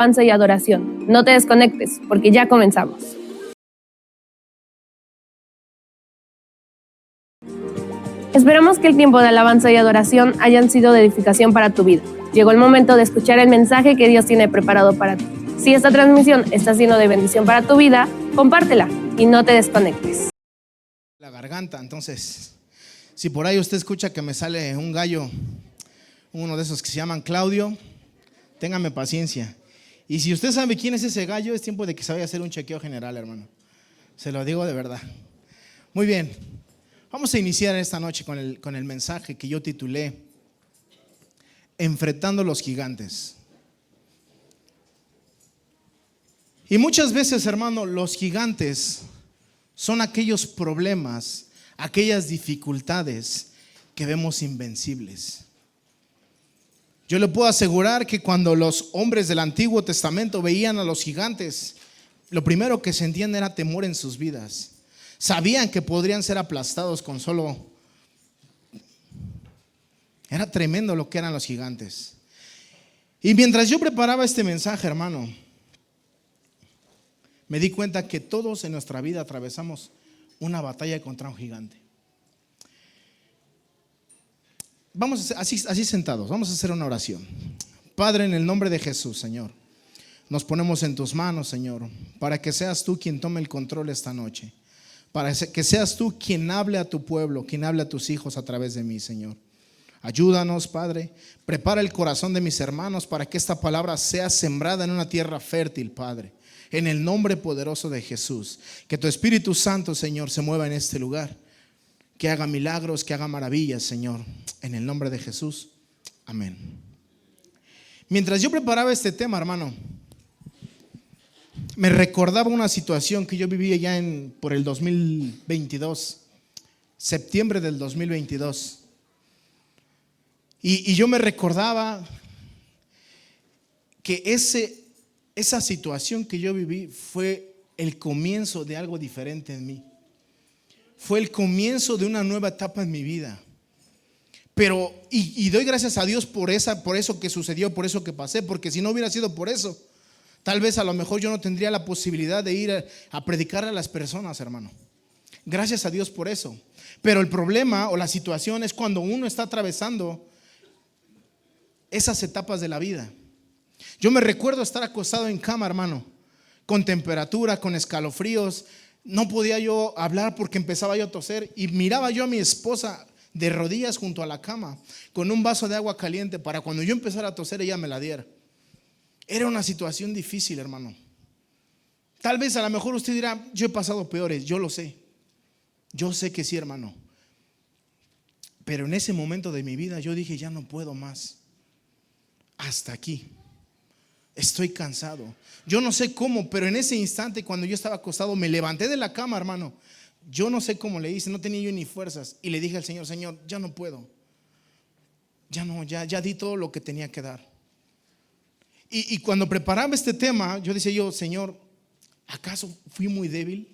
alabanza y adoración. No te desconectes, porque ya comenzamos. Esperamos que el tiempo de alabanza y adoración hayan sido de edificación para tu vida. Llegó el momento de escuchar el mensaje que Dios tiene preparado para ti. Si esta transmisión está siendo de bendición para tu vida, compártela y no te desconectes. La garganta, entonces, si por ahí usted escucha que me sale un gallo, uno de esos que se llaman Claudio, téngame paciencia. Y si usted sabe quién es ese gallo, es tiempo de que se vaya a hacer un chequeo general, hermano. Se lo digo de verdad. Muy bien, vamos a iniciar esta noche con el mensaje que yo titulé Enfrentando los gigantes. Y muchas veces, hermano, los gigantes son aquellos problemas, aquellas dificultades que vemos invencibles. Yo le puedo asegurar que cuando los hombres del Antiguo Testamento veían a los gigantes, lo primero que sentían era temor en sus vidas. Sabían que podrían ser aplastados con solo... Era tremendo lo que eran los gigantes. Y mientras yo preparaba este mensaje, hermano, me di cuenta que todos en nuestra vida atravesamos una batalla contra un gigante. Vamos así sentados, vamos a hacer una oración. Padre, en el nombre de Jesús, Señor, nos ponemos en tus manos, Señor, para que seas tú quien tome el control esta noche, para que seas tú quien hable a tu pueblo, quien hable a tus hijos a través de mí, Señor. Ayúdanos, Padre, prepara el corazón de mis hermanos para que esta palabra sea sembrada en una tierra fértil, Padre. En el nombre poderoso de Jesús, que tu Espíritu Santo, Señor, se mueva en este lugar, que haga milagros, que haga maravillas, Señor, en el nombre de Jesús, amén. Mientras yo preparaba este tema, hermano, me recordaba una situación que yo vivía ya por el 2022, septiembre del 2022, y yo me recordaba que esa situación que yo viví fue el comienzo de algo diferente en mí. Fue el comienzo de una nueva etapa en mi vida. Pero, y doy gracias a Dios por eso que sucedió, por eso que pasé, porque si no hubiera sido por eso, tal vez a lo mejor yo no tendría la posibilidad de ir a predicar a las personas, hermano. Gracias a Dios por eso. Pero el problema o la situación es cuando uno está atravesando esas etapas de la vida. Yo me recuerdo estar acostado en cama, hermano, con temperatura, con escalofríos. No podía yo hablar porque empezaba yo a toser y miraba yo a mi esposa de rodillas junto a la cama con un vaso de agua caliente para cuando yo empezara a toser ella me la diera. Era una situación difícil, hermano. Tal vez a lo mejor usted dirá, yo he pasado peores, yo lo sé. Yo sé que sí, hermano. Pero en ese momento de mi vida yo dije, ya no puedo más. Hasta aquí. Estoy cansado. Yo no sé cómo, pero en ese instante cuando yo estaba acostado me levanté de la cama, hermano. Yo no sé cómo le hice, no tenía yo ni fuerzas. Y le dije al Señor, Señor, ya no puedo. Ya di todo lo que tenía que dar. Y cuando preparaba este tema, yo decía yo, Señor, ¿acaso fui muy débil?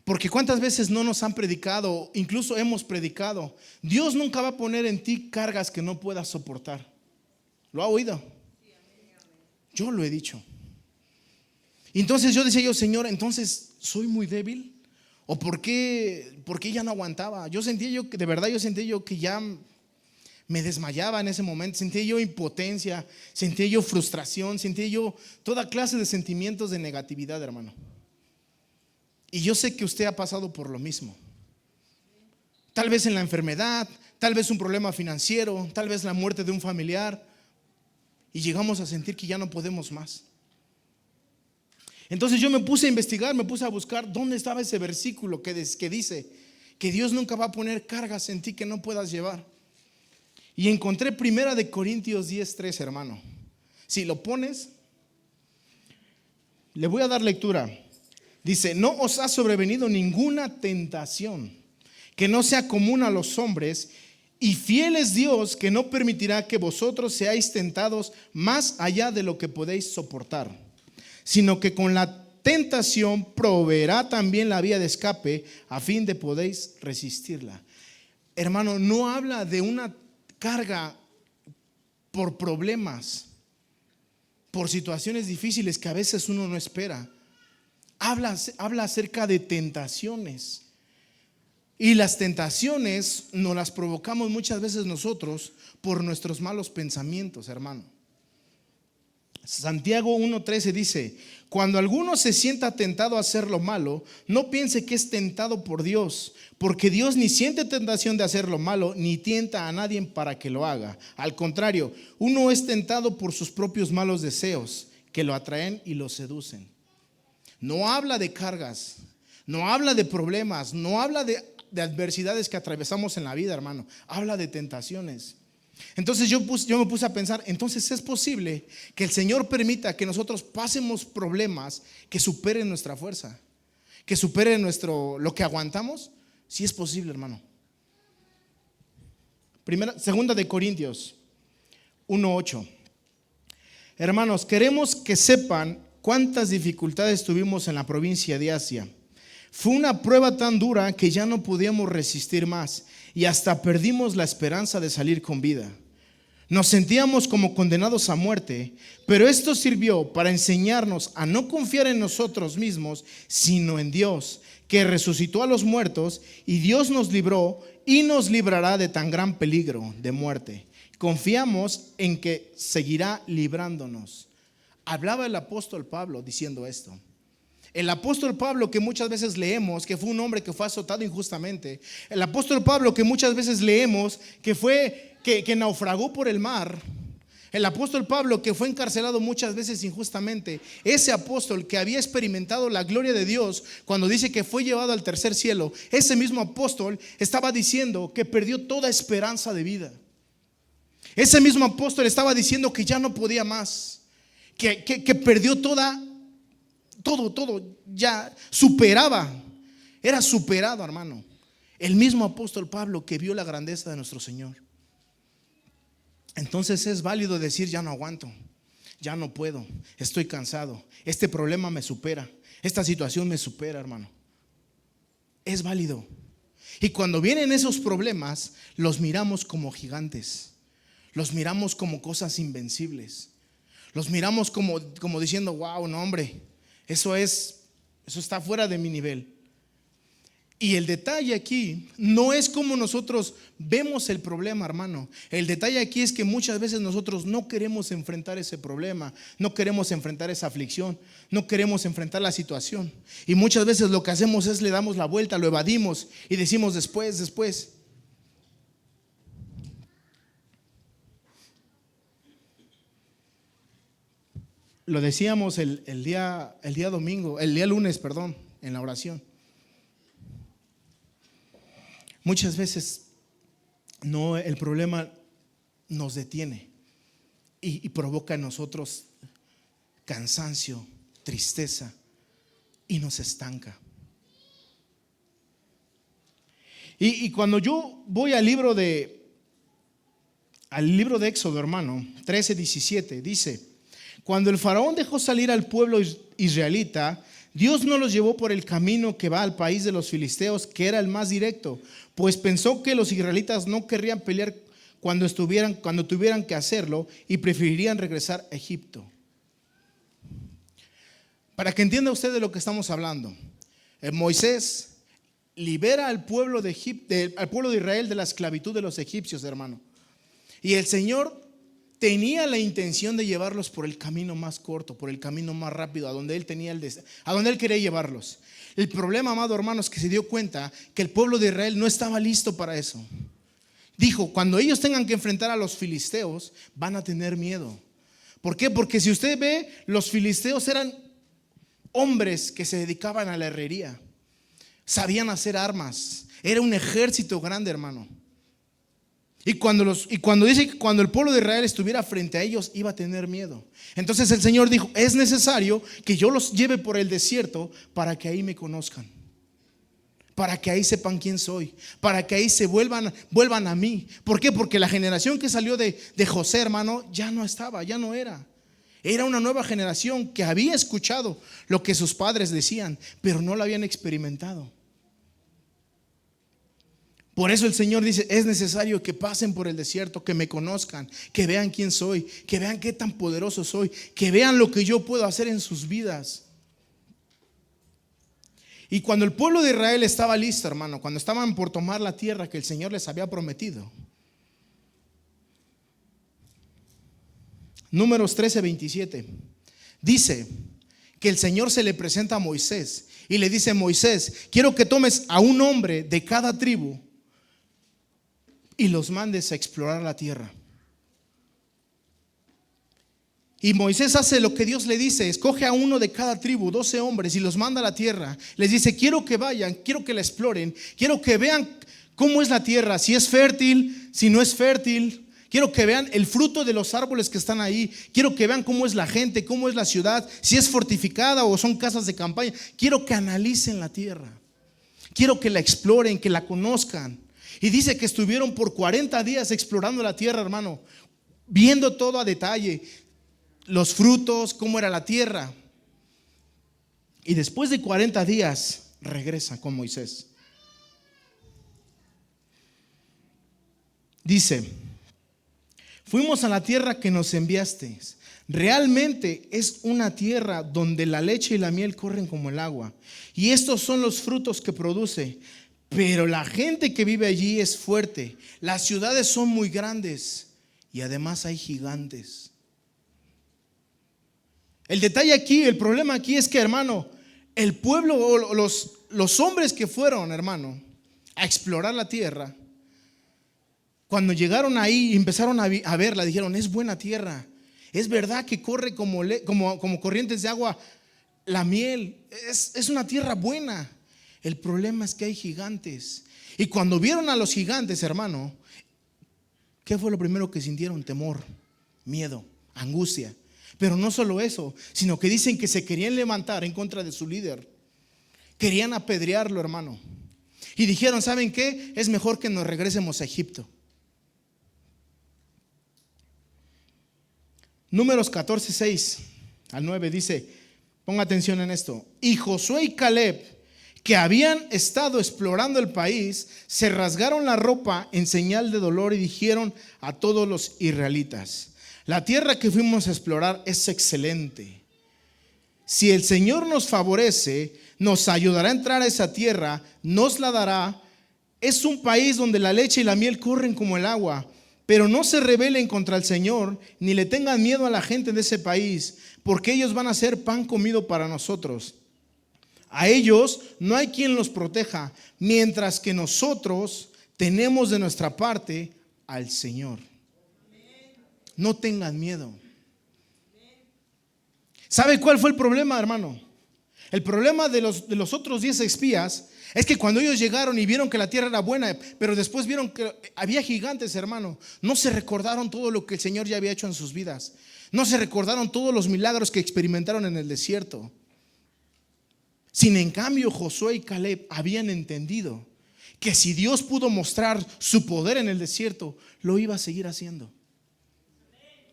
Porque cuántas veces no nos han predicado, incluso hemos predicado, Dios nunca va a poner en ti cargas que no puedas soportar. ¿Lo ha oído? Yo lo he dicho. Y entonces yo decía yo, Señor, entonces ¿soy muy débil? ¿O por qué ya no aguantaba? Yo sentía yo que de verdad que ya me desmayaba en ese momento. Sentía yo impotencia, sentía yo frustración, sentía yo toda clase de sentimientos de negatividad, hermano. Y yo sé que usted ha pasado por lo mismo. Tal vez en la enfermedad, tal vez un problema financiero, tal vez la muerte de un familiar. Y llegamos a sentir que ya no podemos más. Entonces yo me puse a investigar, me puse a buscar dónde estaba ese versículo que dice que Dios nunca va a poner cargas en ti que no puedas llevar. Y encontré 1 Corintios 10:3, hermano. Si lo pones, le voy a dar lectura. Dice, no os ha sobrevenido ninguna tentación que no sea común a los hombres, y fiel es Dios que no permitirá que vosotros seáis tentados más allá de lo que podéis soportar, sino que con la tentación proveerá también la vía de escape a fin de podéis resistirla. Hermano, no habla de una carga por problemas. por situaciones difíciles que a veces uno no espera. Habla acerca de tentaciones. Y las tentaciones nos las provocamos muchas veces nosotros por nuestros malos pensamientos, hermano. Santiago 1:13 dice: cuando alguno se sienta tentado a hacer lo malo, no piense que es tentado por Dios, porque Dios ni siente tentación de hacer lo malo, ni tienta a nadie para que lo haga. Al contrario, uno es tentado por sus propios malos deseos, que lo atraen y lo seducen. No habla de cargas, no habla de problemas, no habla de adversidades que atravesamos en la vida, hermano. Habla de tentaciones. Entonces yo me puse a pensar, entonces es posible que el Señor permita que nosotros pasemos problemas que superen nuestra fuerza, que superen lo que aguantamos. Sí es posible, hermano. Segunda de Corintios 1:8. Hermanos, queremos que sepan cuántas dificultades tuvimos en la provincia de Asia. Fue una prueba tan dura que ya no podíamos resistir más y hasta perdimos la esperanza de salir con vida. Nos sentíamos como condenados a muerte, pero esto sirvió para enseñarnos a no confiar en nosotros mismos, sino en Dios, que resucitó a los muertos, y Dios nos libró y nos librará de tan gran peligro de muerte. Confiamos en que seguirá librándonos. Hablaba el apóstol Pablo diciendo esto. El apóstol Pablo, que muchas veces leemos que fue un hombre que fue azotado injustamente. El apóstol Pablo, que muchas veces leemos que naufragó por el mar. El apóstol Pablo, que fue encarcelado muchas veces injustamente. Ese apóstol que había experimentado la gloria de Dios cuando dice que fue llevado al tercer cielo. Ese mismo apóstol estaba diciendo que perdió toda esperanza de vida. Ese mismo apóstol estaba diciendo que ya no podía más, que perdió todo, ya superaba, era superado, hermano. El mismo apóstol Pablo que vio la grandeza de nuestro Señor. Entonces es válido decir: ya no aguanto, ya no puedo, estoy cansado, este problema me supera, esta situación me supera, hermano. Es válido. Y cuando vienen esos problemas, los miramos como gigantes, los miramos como cosas invencibles, los miramos como diciendo: wow, no, hombre, eso está fuera de mi nivel. Y el detalle aquí no es como nosotros vemos el problema, hermano. El detalle aquí es que muchas veces nosotros no queremos enfrentar ese problema, no queremos enfrentar esa aflicción, no queremos enfrentar la situación. Y muchas veces lo que hacemos es le damos la vuelta, lo evadimos y decimos después. Lo decíamos el día lunes, en la oración. Muchas veces el problema nos detiene y provoca en nosotros cansancio, tristeza, y nos estanca. Y cuando yo voy al libro de Éxodo, hermano, 13:17, dice: cuando el faraón dejó salir al pueblo israelita, Dios no los llevó por el camino que va al país de los filisteos, que era el más directo, pues pensó que los israelitas no querrían pelear cuando tuvieran que hacerlo, y preferirían regresar a Egipto. Para que entienda usted de lo que estamos hablando, Moisés libera al pueblo de Israel de la esclavitud de los egipcios, hermano. Y el Señor tenía la intención de llevarlos por el camino más corto, por el camino más rápido, a donde él quería llevarlos. El problema, amado hermano, es que se dio cuenta que el pueblo de Israel no estaba listo para eso. Dijo: cuando ellos tengan que enfrentar a los filisteos, van a tener miedo. ¿Por qué? Porque si usted ve, los filisteos eran hombres que se dedicaban a la herrería, sabían hacer armas, era un ejército grande, hermano. Y cuando dice que cuando el pueblo de Israel estuviera frente a ellos, iba a tener miedo. Entonces el Señor dijo: es necesario que yo los lleve por el desierto para que ahí me conozcan, para que ahí sepan quién soy, para que ahí se vuelvan a mí. ¿Por qué? Porque la generación que salió de José, hermano, ya no estaba, ya no era. Era una nueva generación que había escuchado lo que sus padres decían, pero no lo habían experimentado. Por eso el Señor dice, es necesario que pasen por el desierto, que me conozcan, que vean quién soy, que vean qué tan poderoso soy, que vean lo que yo puedo hacer en sus vidas. Y cuando el pueblo de Israel estaba listo, hermano, cuando estaban por tomar la tierra que el Señor les había prometido, Números 13:27, dice que el Señor se le presenta a Moisés y le dice: Moisés, quiero que tomes a un hombre de cada tribu y los mandes a explorar la tierra. Y Moisés hace lo que Dios le dice, escoge a uno de cada tribu, 12 hombres, y los manda a la tierra. Les dice: quiero que vayan, quiero que la exploren, quiero que vean cómo es la tierra, si es fértil, si no es fértil. Quiero que vean el fruto de los árboles que están ahí. Quiero que vean cómo es la gente, cómo es la ciudad, si es fortificada o son casas de campaña. Quiero que analicen la tierra. Quiero que la exploren, que la conozcan. Y dice que estuvieron por 40 días explorando la tierra, hermano, viendo todo a detalle, los frutos, cómo era la tierra. Y después de 40 días regresa con Moisés. Dice: fuimos a la tierra que nos enviaste. Realmente es una tierra donde la leche y la miel corren como el agua. Y estos son los frutos que produce. Pero la gente que vive allí es fuerte. Las ciudades son muy grandes. Y además hay gigantes. El detalle aquí, el problema aquí es que, hermano, el pueblo o los hombres que fueron, hermano, a explorar la tierra, cuando llegaron ahí y empezaron a verla, dijeron: es buena tierra, es verdad que corre como corrientes de agua la miel, es una tierra buena. El problema es que hay gigantes. Y cuando vieron a los gigantes, hermano, ¿qué fue lo primero que sintieron? Temor, miedo, angustia. Pero no solo eso, sino que dicen que se querían levantar en contra de su líder. Querían apedrearlo, hermano. Y dijeron: ¿saben qué? Es mejor que nos regresemos a Egipto. Números 14:6-9 dice, ponga atención en esto: y Josué y Caleb, que habían estado explorando el país, se rasgaron la ropa en señal de dolor y dijeron a todos los israelitas: la tierra que fuimos a explorar es excelente. Si el Señor nos favorece, nos ayudará a entrar a esa tierra, nos la dará. Es un país donde la leche y la miel corren como el agua. Pero no se rebelen contra el Señor, ni le tengan miedo a la gente de ese país, porque ellos van a ser pan comido para nosotros. A ellos no hay quien los proteja, mientras que nosotros tenemos de nuestra parte al Señor. No tengan miedo. ¿Sabe cuál fue el problema, hermano? El problema de los otros 10 espías es que cuando ellos llegaron y vieron que la tierra era buena, pero después vieron que había gigantes, hermano, no se recordaron todo lo que el Señor ya había hecho en sus vidas. No se recordaron todos los milagros que experimentaron en el desierto. Sin en cambio, Josué y Caleb habían entendido que si Dios pudo mostrar su poder en el desierto, lo iba a seguir haciendo.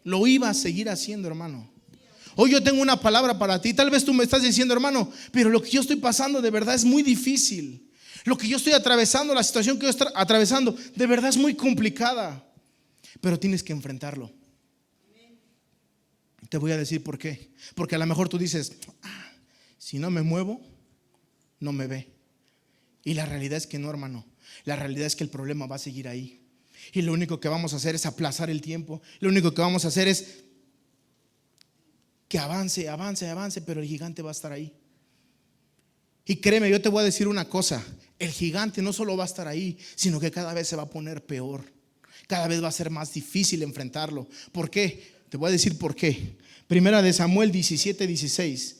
Lo iba a seguir haciendo, hermano. Hoy yo tengo una palabra para ti. Tal vez tú me estás diciendo: hermano, pero lo que yo estoy pasando de verdad es muy difícil. Lo que yo estoy atravesando, la situación que yo estoy atravesando, de verdad es muy complicada. Pero tienes que enfrentarlo. Te voy a decir por qué. Porque a lo mejor tú dices: si no me muevo, no me ve. Y la realidad es que no, hermano. La realidad es que el problema va a seguir ahí. Y lo único que vamos a hacer es aplazar el tiempo. Lo único que vamos a hacer es que avance, pero el gigante va a estar ahí. Y créeme, yo te voy a decir una cosa: el gigante no solo va a estar ahí, sino que cada vez se va a poner peor. Cada vez va a ser más difícil enfrentarlo. ¿Por qué? Te voy a decir por qué. Primera de Samuel 17:16.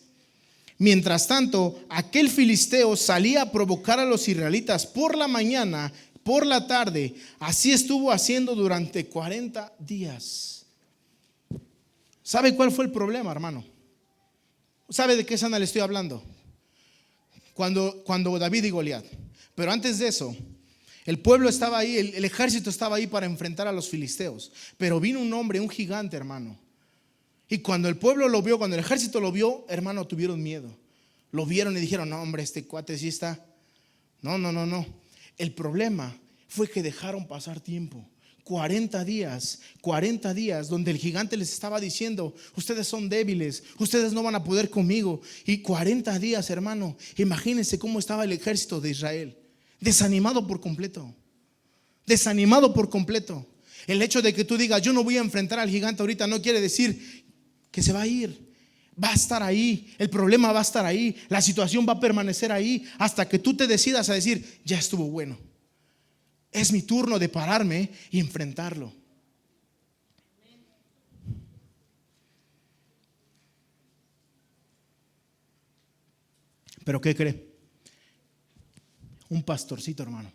Mientras tanto, aquel filisteo salía a provocar a los israelitas por la mañana, por la tarde. Así estuvo haciendo durante 40 días. ¿Sabe cuál fue el problema, hermano? ¿Sabe de qué sana le estoy hablando? Cuando David y Goliat. Pero antes de eso, el pueblo estaba ahí, el ejército estaba ahí para enfrentar a los filisteos. Pero vino un hombre, un gigante, hermano. Y cuando el pueblo lo vio, cuando el ejército lo vio, hermano, tuvieron miedo. Lo vieron y dijeron: no, hombre, este cuate sí está. No. El problema fue que dejaron pasar tiempo. 40 días donde el gigante les estaba diciendo: ustedes son débiles, ustedes no van a poder conmigo. Y 40 días, hermano, imagínense cómo estaba el ejército de Israel, desanimado por completo. Desanimado por completo. El hecho de que tú digas: yo no voy a enfrentar al gigante ahorita, no quiere decir que se va a ir. Va a estar ahí, el problema va a estar ahí, la situación va a permanecer ahí hasta que tú te decidas a decir: ya estuvo bueno, es mi turno de pararme y enfrentarlo. ¿Pero qué cree? Un pastorcito, hermano,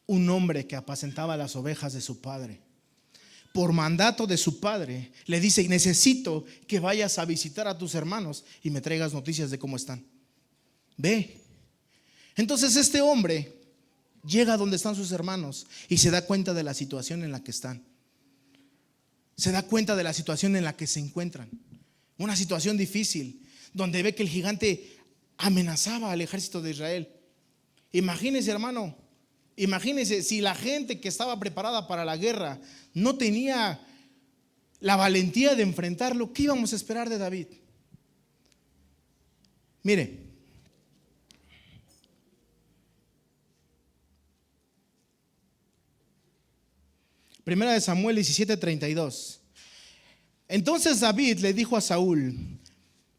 un hombre que apacentaba las ovejas de su padre, por mandato de su padre, le dice: necesito que vayas a visitar a tus hermanos y me traigas noticias de cómo están. Ve. Entonces este hombre llega a donde están sus hermanos y se da cuenta de la situación en la que están. Se da cuenta de la situación en la que se encuentran. Una situación difícil, donde ve que el gigante amenazaba al ejército de Israel. Imagínese, hermano, imagínese si la gente que estaba preparada para la guerra no tenía la valentía de enfrentarlo, ¿qué íbamos a esperar de David? Mire, Primera de Samuel 17:32. Entonces David le dijo a Saúl: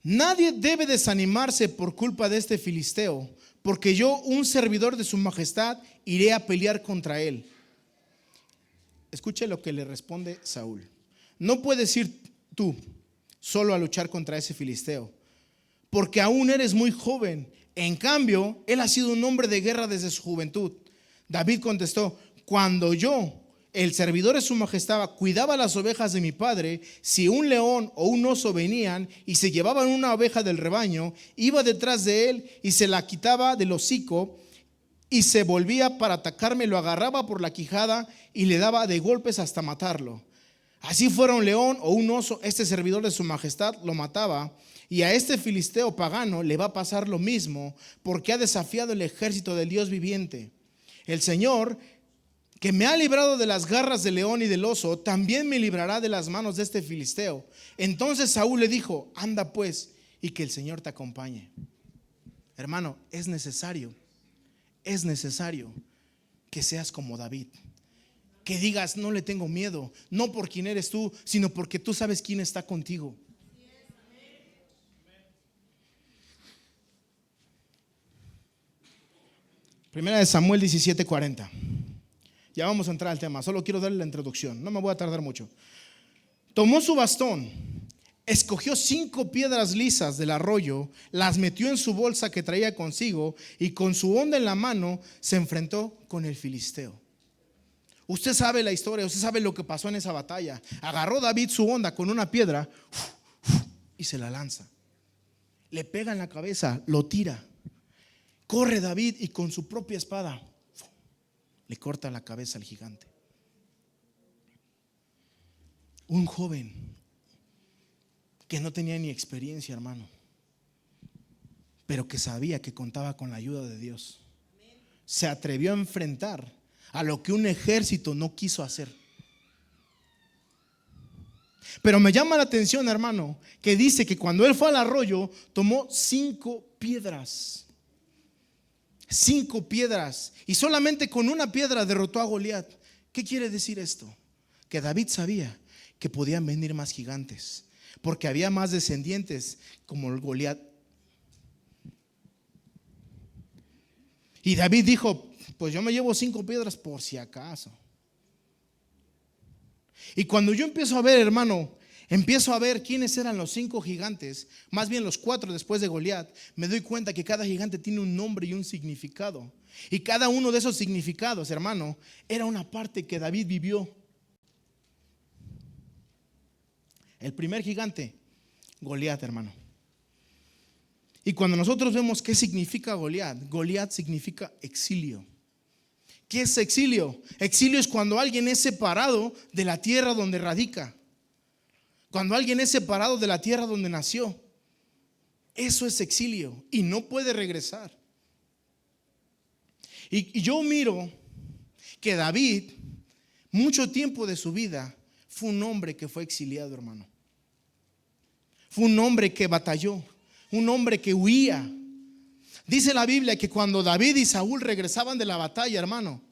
nadie debe desanimarse por culpa de este filisteo, porque yo, un servidor de su majestad, iré a pelear contra él. Escuche lo que le responde Saúl: no puedes ir tú solo a luchar contra ese filisteo, porque aún eres muy joven. En cambio, él ha sido un hombre de guerra desde su juventud. David contestó: cuando yo, el servidor de su majestad, cuidaba las ovejas de mi padre, si un león o un oso venían y se llevaban una oveja del rebaño, iba detrás de él y se la quitaba del hocico, y se volvía para atacarme, lo agarraba por la quijada y le daba de golpes hasta matarlo. Así fuera un león o un oso, este servidor de su majestad lo mataba. Y a este filisteo pagano le va a pasar lo mismo, porque ha desafiado el ejército del Dios viviente. El Señor, que me ha librado de las garras del león y del oso, también me librará de las manos de este filisteo. Entonces Saúl le dijo: anda pues, y que el Señor te acompañe. Hermano, es necesario que seas como David, que digas: no le tengo miedo, no por quién eres tú, sino porque tú sabes quién está contigo. Primera de Samuel 17:40. Ya vamos a entrar al tema, solo quiero darle la introducción, no me voy a tardar mucho. Tomó su bastón, escogió 5 piedras lisas del arroyo, las metió en su bolsa que traía consigo, y con su honda en la mano se enfrentó con el filisteo. Usted sabe la historia, usted sabe lo que pasó en esa batalla. Agarró David su honda con una piedra y se la lanza. Le pega en la cabeza, lo tira. Corre David y con su propia espada le corta la cabeza al gigante. Un joven que no tenía ni experiencia, hermano, pero que sabía que contaba con la ayuda de Dios. Se atrevió a enfrentar a lo que un ejército no quiso hacer. Pero me llama la atención, hermano, que dice que cuando él fue al arroyo tomó 5 piedras. 5 piedras, y solamente con una piedra derrotó a Goliat. ¿Qué quiere decir esto? Que David sabía que podían venir más gigantes, porque había más descendientes como el Goliat. Y David dijo: pues yo me llevo 5 piedras por si acaso. Y cuando yo empiezo a ver, hermano, empiezo a ver quiénes eran los 5 gigantes, más bien los 4 después de Goliat, me doy cuenta que cada gigante tiene un nombre y un significado. Y cada uno de esos significados, hermano, era una parte que David vivió. El primer gigante, Goliat, hermano. Y cuando nosotros vemos qué significa Goliat, Goliat significa exilio. ¿Qué es exilio? Exilio es cuando alguien es separado de la tierra donde radica. Cuando alguien es separado de la tierra donde nació. Eso es exilio y no puede regresar. Y yo miro que David, mucho tiempo de su vida, fue un hombre que fue exiliado, hermano. Fue un hombre que batalló, un hombre que huía. Dice la Biblia que cuando David y Saúl regresaban de la batalla, hermano,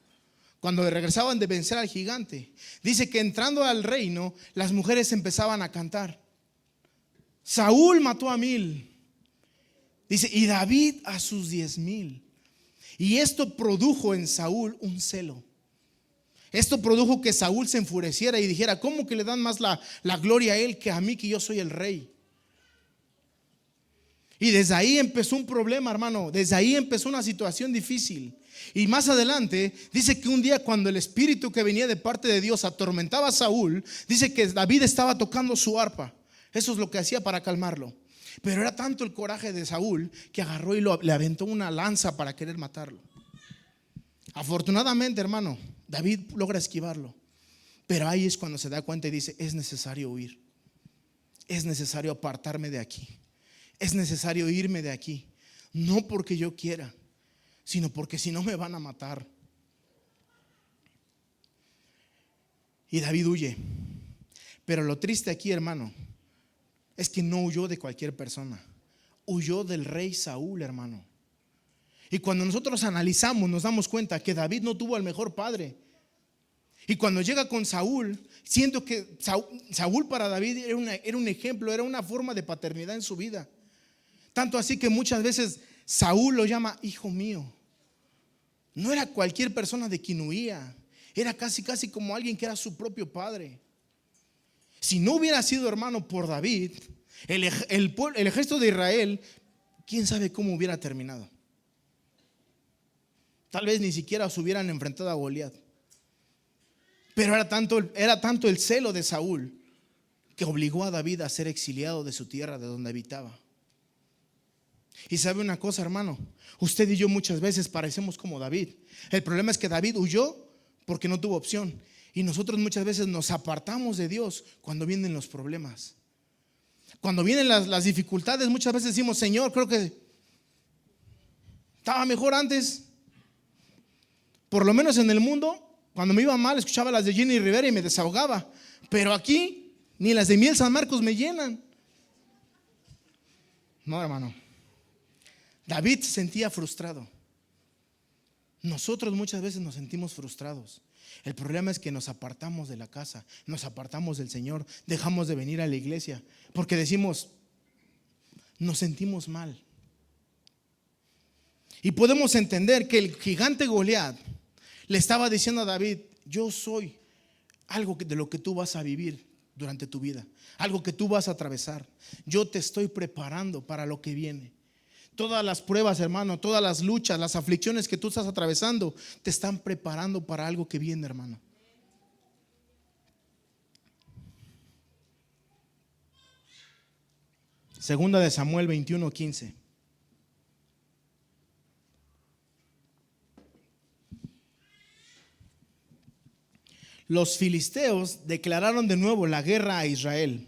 cuando regresaban de vencer al gigante, dice que entrando al reino, las mujeres empezaban a cantar. Saúl mató a 1000. Dice, y David a sus 10,000. Y esto produjo en Saúl un celo. Esto produjo que Saúl se enfureciera y dijera, ¿cómo que le dan más la gloria a él que a mí, que yo soy el rey? Y desde ahí empezó un problema, hermano. Desde ahí empezó una situación difícil. Y más adelante dice que un día, cuando el espíritu que venía de parte de Dios atormentaba a Saúl, dice que David estaba tocando su arpa. Eso es lo que hacía para calmarlo. Pero era tanto el coraje de Saúl que agarró y le aventó una lanza para querer matarlo. Afortunadamente, hermano, David logra esquivarlo. Pero ahí es cuando se da cuenta y dice, es necesario huir. Es necesario apartarme de aquí. Es necesario irme de aquí. No porque yo quiera, sino porque si no me van a matar. Y David huye. Pero lo triste aquí, hermano, es que no huyó de cualquier persona. Huyó del rey Saúl, hermano. Y cuando nosotros analizamos, nos damos cuenta que David no tuvo el mejor padre. Y cuando llega con Saúl, siento que Saúl para David era un ejemplo, era una forma de paternidad en su vida. Tanto así que muchas veces Saúl lo llama hijo mío. No era cualquier persona de quien huía. Era casi como alguien que era su propio padre. Si no hubiera sido, hermano, por David, el ejército de Israel, quién sabe cómo hubiera terminado. Tal vez ni siquiera se hubieran enfrentado a Goliat. Pero era tanto el celo de Saúl que obligó a David a ser exiliado de su tierra, de donde habitaba. Y sabe una cosa, hermano, usted y yo muchas veces parecemos como David. El problema es que David huyó porque no tuvo opción. Y nosotros muchas veces nos apartamos de Dios cuando vienen los problemas. Cuando vienen las dificultades, muchas veces decimos, Señor, creo que estaba mejor antes. Por lo menos en el mundo, cuando me iba mal, escuchaba las de Jenny Rivera y me desahogaba. Pero aquí, ni las de Miel San Marcos me llenan. No, hermano. David se sentía frustrado. Nosotros muchas veces nos sentimos frustrados. El problema es que nos apartamos de la casa, nos apartamos del Señor, dejamos de venir a la iglesia, porque decimos, nos sentimos mal. Y podemos entender que el gigante Goliat le estaba diciendo a David, yo soy algo de lo que tú vas a vivir durante tu vida, algo que tú vas a atravesar. Yo te estoy preparando para lo que viene. Todas las pruebas, hermano, todas las luchas, las aflicciones que tú estás atravesando, te están preparando para algo que viene, hermano. Segunda de Samuel 21:15. Los filisteos declararon de nuevo la guerra a Israel.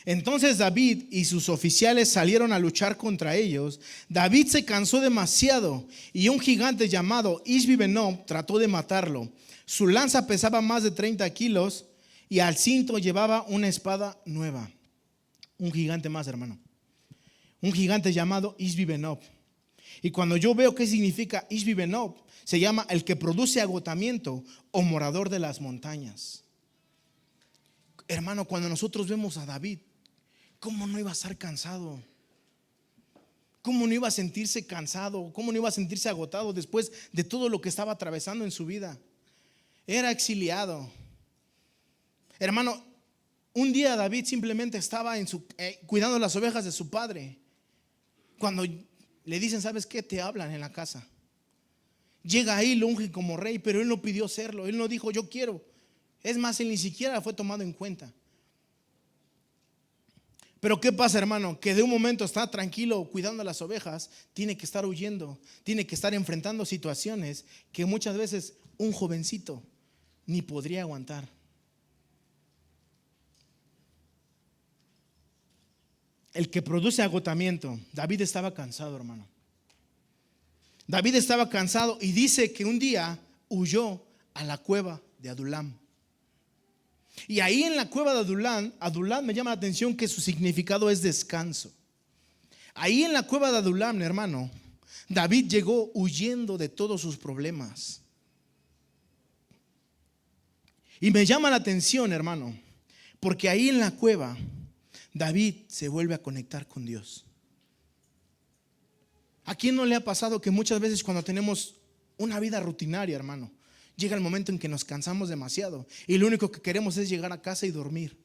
Entonces David y sus oficiales salieron a luchar contra ellos. David se cansó demasiado y un gigante llamado Isbi-Benob trató de matarlo. Su lanza pesaba más de 30 kilos y al cinto llevaba una espada nueva. Un gigante más, hermano. Un gigante llamado Isbi-Benob. Y cuando yo veo qué significa Isbi-Benob, se llama el que produce agotamiento o morador de las montañas. Hermano, cuando nosotros vemos a David, ¿cómo no iba a estar cansado? ¿Cómo no iba a sentirse cansado? ¿Cómo no iba a sentirse agotado después de todo lo que estaba atravesando en su vida? Era exiliado. Hermano, un día David simplemente estaba cuidando las ovejas de su padre. Cuando le dicen, ¿sabes qué? Te hablan en la casa. Llega ahí, lo ungen como rey, pero él no pidió serlo. Él no dijo, yo quiero. Es más, él ni siquiera fue tomado en cuenta. Pero ¿qué pasa, hermano? Que de un momento está tranquilo cuidando las ovejas, tiene que estar huyendo, tiene que estar enfrentando situaciones que muchas veces un jovencito ni podría aguantar. El que produce agotamiento. David estaba cansado, hermano. David estaba cansado y dice que un día huyó a la cueva de Adulam. Y ahí en la cueva de Adulam me llama la atención que su significado es descanso. Ahí en la cueva de Adulam, hermano, David llegó huyendo de todos sus problemas. Y me llama la atención, hermano, porque ahí en la cueva David se vuelve a conectar con Dios. ¿A quién no le ha pasado que muchas veces cuando tenemos una vida rutinaria, hermano, llega el momento en que nos cansamos demasiado y lo único que queremos es llegar a casa y dormir?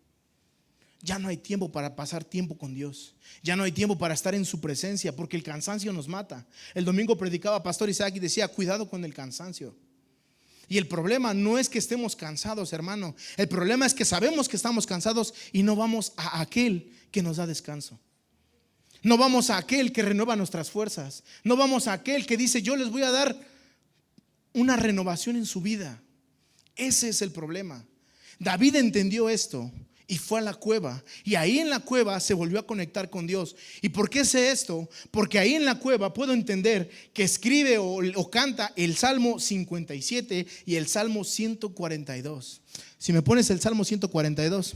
Ya no hay tiempo para pasar tiempo con Dios. Ya no hay tiempo para estar en su presencia porque el cansancio nos mata. El domingo predicaba Pastor Isaac y decía, cuidado con el cansancio. Y el problema no es que estemos cansados, hermano. El problema es que sabemos que estamos cansados y no vamos a aquel que nos da descanso. No vamos a aquel que renueva nuestras fuerzas. No vamos a aquel que dice, yo les voy a dar una renovación en su vida. Ese es el problema. David entendió esto y fue a la cueva, y ahí en la cueva se volvió a conectar con Dios. ¿Y por qué sé esto? Porque ahí en la cueva puedo entender que escribe o canta el Salmo 57 y el Salmo 142. Si me pones el Salmo 142.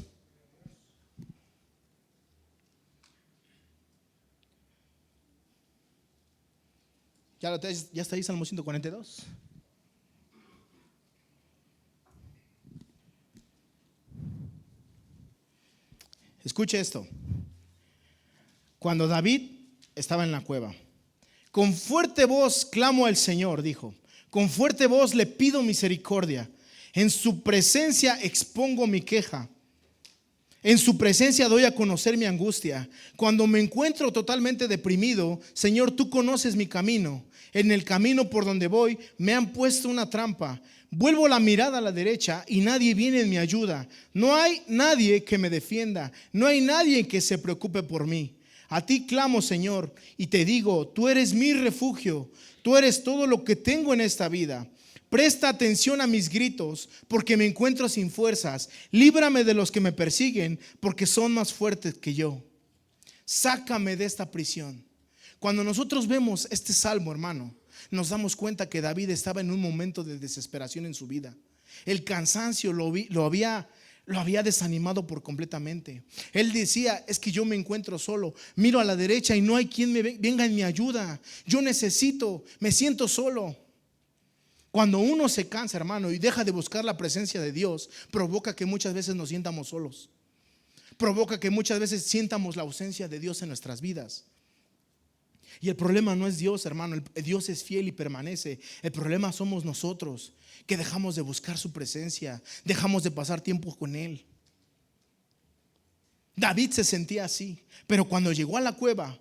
¿Ya está ahí Salmo 142? Escuche esto. Cuando David estaba en la cueva, con fuerte voz clamo al Señor, dijo. Con fuerte voz le pido misericordia. En su presencia expongo mi queja. En su presencia doy a conocer mi angustia. Cuando me encuentro totalmente deprimido, Señor, tú conoces mi camino. En el camino por donde voy me han puesto una trampa. Vuelvo la mirada a la derecha y nadie viene en mi ayuda. No hay nadie que me defienda. No hay nadie que se preocupe por mí. A ti clamo, Señor, y te digo, tú eres mi refugio. Tú eres todo lo que tengo en esta vida. Presta atención a mis gritos, porque me encuentro sin fuerzas. Líbrame de los que me persiguen, porque son más fuertes que yo. Sácame de esta prisión. Cuando nosotros vemos este salmo, hermano, nos damos cuenta que David estaba en un momento de desesperación en su vida. El cansancio lo había desanimado por completamente. Él decía, es que yo me encuentro solo. Miro a la derecha y no hay quien venga en mi ayuda. Yo necesito, me siento solo. Cuando uno se cansa, hermano, y deja de buscar la presencia de Dios, provoca que muchas veces nos sientamos solos. Provoca que muchas veces sientamos la ausencia de Dios en nuestras vidas. Y el problema no es Dios, hermano. Dios es fiel y permanece. El problema somos nosotros, que dejamos de buscar su presencia, dejamos de pasar tiempo con Él. David se sentía así, pero cuando llegó a la cueva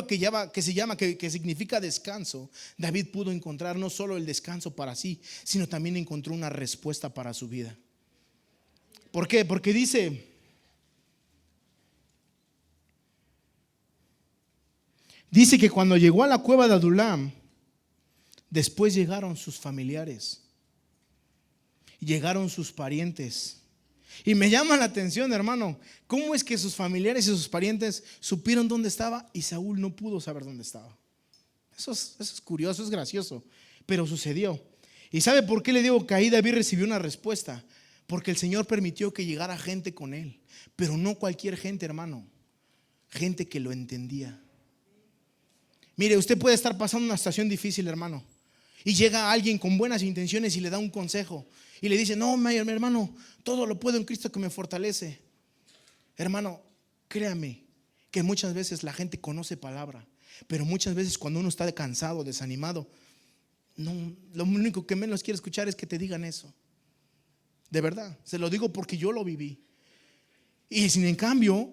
que significa descanso, David pudo encontrar no solo el descanso para sí, sino también encontró una respuesta para su vida. ¿Por qué? Porque dice que cuando llegó a la cueva de Adulam, después llegaron sus familiares, llegaron sus parientes. Y me llama la atención, hermano, cómo es que sus familiares y sus parientes supieron dónde estaba y Saúl no pudo saber dónde estaba. Eso es curioso, es gracioso, pero sucedió. ¿Y sabe por qué le digo que ahí David recibió una respuesta? Porque el Señor permitió que llegara gente con él, pero no cualquier gente, hermano, gente que lo entendía. Mire, usted puede estar pasando una situación difícil, hermano, y llega alguien con buenas intenciones y le da un consejo y le dice, no, mi hermano, todo lo puedo en Cristo que me fortalece. Hermano, créame que muchas veces la gente conoce palabra, pero muchas veces cuando uno está cansado, desanimado, no, lo único que menos quiere escuchar es que te digan eso. De verdad, se lo digo porque yo lo viví. Y sin en cambio,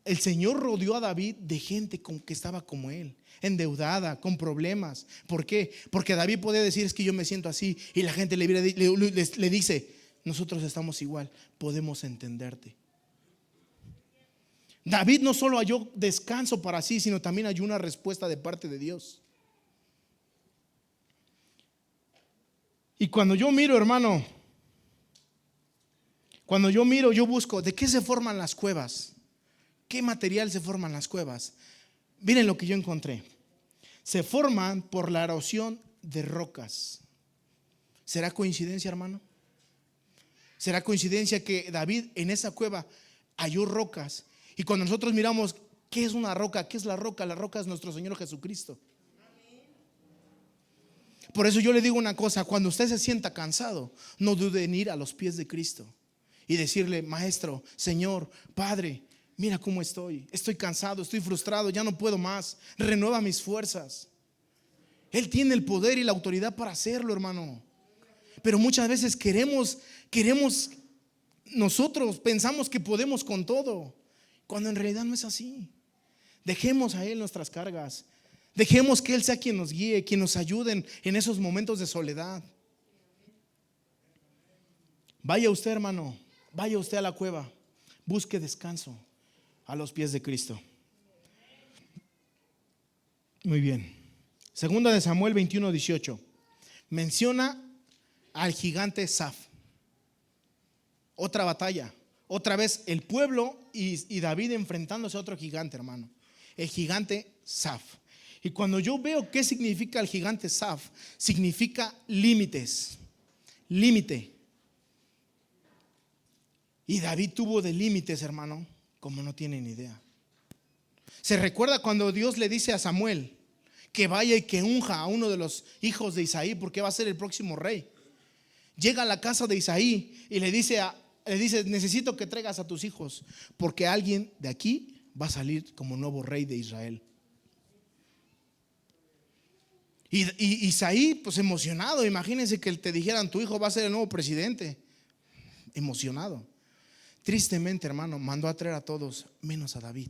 el Señor rodeó a David de gente que estaba como él, endeudada, con problemas. ¿Por qué? Porque David podía decir, es que yo me siento así, y la gente le dice, nosotros estamos igual, podemos entenderte. David no solo halló descanso para sí, sino también halló una respuesta de parte de Dios. Y cuando yo miro, hermano, yo busco, ¿de qué se forman las cuevas? ¿Qué material se forman las cuevas? Miren lo que yo encontré. Se forman por la erosión de rocas. ¿Será coincidencia, hermano? ¿Será coincidencia que David en esa cueva halló rocas? Y cuando nosotros miramos, ¿qué es una roca? ¿Qué es la roca? La roca es nuestro Señor Jesucristo. Por eso yo le digo una cosa: cuando usted se sienta cansado, no dude en ir a los pies de Cristo y decirle: Maestro, Señor, Padre, mira cómo estoy cansado, estoy frustrado, ya no puedo más, renueva mis fuerzas. Él tiene el poder y la autoridad para hacerlo, hermano. Pero muchas veces queremos, nosotros pensamos que podemos con todo, cuando en realidad no es así. Dejemos a Él nuestras cargas. Dejemos que Él sea quien nos guíe, quien nos ayude en esos momentos de soledad. Vaya usted, hermano, vaya usted a la cueva, busque descanso a los pies de Cristo. Muy bien. Segunda de Samuel 21:18 menciona al gigante Saf. Otra batalla, otra vez el pueblo y David enfrentándose a otro gigante, hermano, el gigante Saf. Y cuando yo veo qué significa el gigante Saf, significa límites, límite. Y David tuvo de límites, hermano, como no tienen idea. Se recuerda cuando Dios le dice a Samuel que vaya y que unja a uno de los hijos de Isaí, porque va a ser el próximo rey. Llega a la casa de Isaí y le dice, necesito que traigas a tus hijos, porque alguien de aquí va a salir como nuevo rey de Israel. Y Isaí, pues emocionado, imagínense que te dijeran: tu hijo va a ser el nuevo presidente. Emocionado. Tristemente, hermano, mandó a traer a todos menos a David.